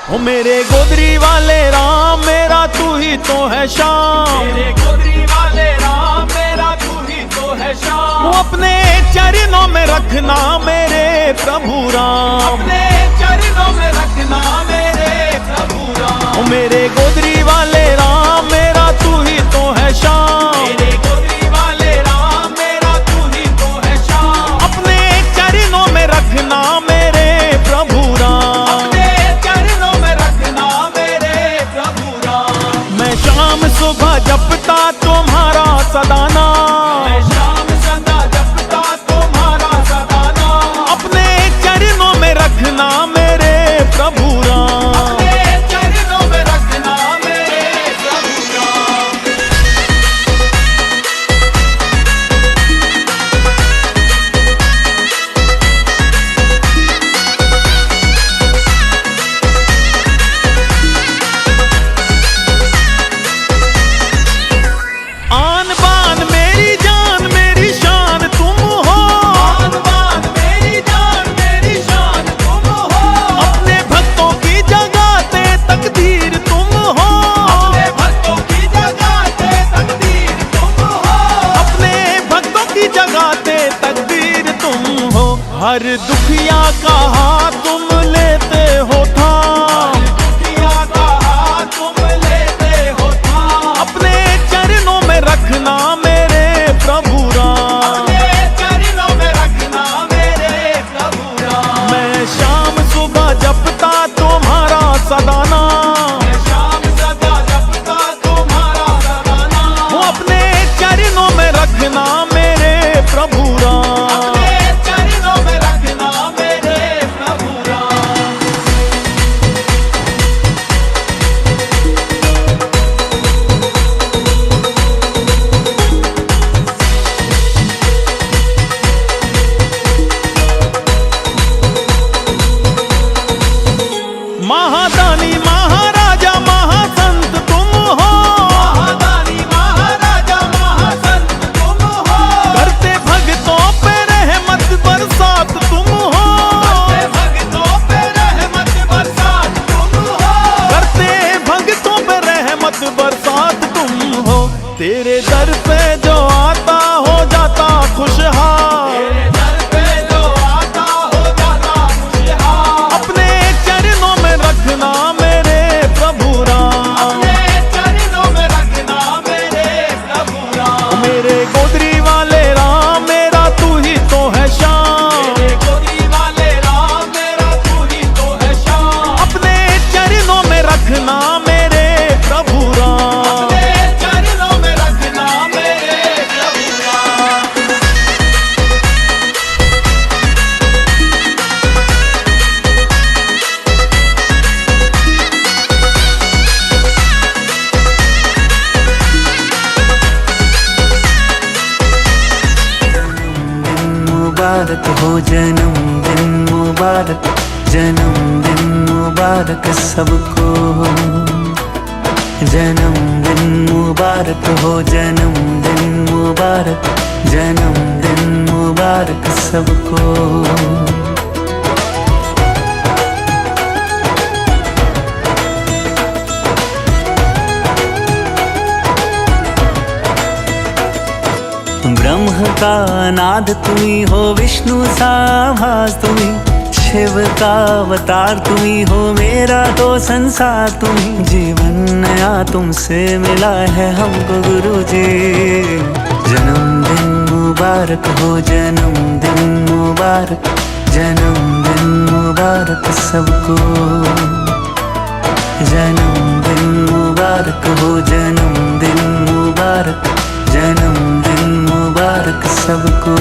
ओ मेरे गोदरी वाले राम मेरा तू ही तो है शाम, मेरे गोदरी वाले राम मेरा तू ही तो है शाम। वो अपने चरणों में रखना मेरे प्रभु राम, अपने चरणों में रखना मेरे प्रभु राम। ओ मेरे गोदरी वाले राम मेरा तू ही तो है शाम, मेरे गोदरी वाले राम मेरा तू ही तो है शाम। अपने चरणों में रखना मेरे प्रभु राम, अपने चरणों में रखना मेरे प्रभु राम। मैं शाम सुबह जपता तुम्हारा सदा नाम, मैं शाम सदा जपता तुम्हारा सदा नाम। अपने चरणों में रखना मेरे प्रभु राम। अपने चरणों में रखना मेरे प्रभु राम। आन बान मेरी जान मेरी शान तुम हो, आन बान मेरी जान मेरी शान तुम हो। अपने भक्तों की जगाते तकदीर तुम हो, अपने भक्तों की जगाते तकदीर तुम हो। अपने भक्तों की जगाते तकदीर तुम हो। हर दुखिया का हाथ तुम लेते हो थाम, दुखिया का हाथ तुम लेते हो थाम। अपने चरणों में रखना मेरे प्रभु राम। अपने चरणों में रखना मेरे प्रभु राम। मैं शाम सुबह जपता तुम्हारा सदा नाम, मैं शाम सदा जपता तुम्हारा सदा नाम। वो अपने चरणों में रखना मेरे प्रभु राम। अपने चरणों में रखना मेरे प्रभु राम। महादानी महाराजा महासंत तुम हो, महादानी महाराजा महासंत तुम हो। करते भक्तों पे रहमत बरसात तुम हो, करते भक्तों पे रहमत बरसात तुम हो। करते भक्तों पे रहमत बरसात तुम हो। तेरे दर पे जो आता हो जाता खुशहाल, तेरे दर पे जो आता हो जाता खुशहाल। अपने चरणों में रखना मेरे प्रभु राम। अपने चरणों में रखना मेरे प्रभु राम। मेरे गोदरी वाले राम मेरा तू ही तो है शाम, मेरे गोदी वाले राम मेरा तू ही तो है शाम। अपने चरणों में रखना मेरे प्रभु राम। अपने चरणों में रखना मेरे प्रभु राम। मुबारक हो जन्मदिन मुबारक, जन्मदिन मुबारक सबको। जन्मदिन मुबारक हो जन्मदिन मुबारक, जन्मदिन मुबारक सबको। ब्रह्म का नाद तुम्ही हो, विष्णु सा भास तुम्ही, शिव का अवतार तुम्ही हो, मेरा तो संसार तुम्ही। जीवन नया तुमसे मिला है हमको गुरु जी। जन्मदिन मुबारक हो जन्मदिन मुबारक, जन्मदिन मुबारक सबको। जन्मदिन मुबारक हो जन्मदिन मुबारक, जन्मदिन मुबारक सबको।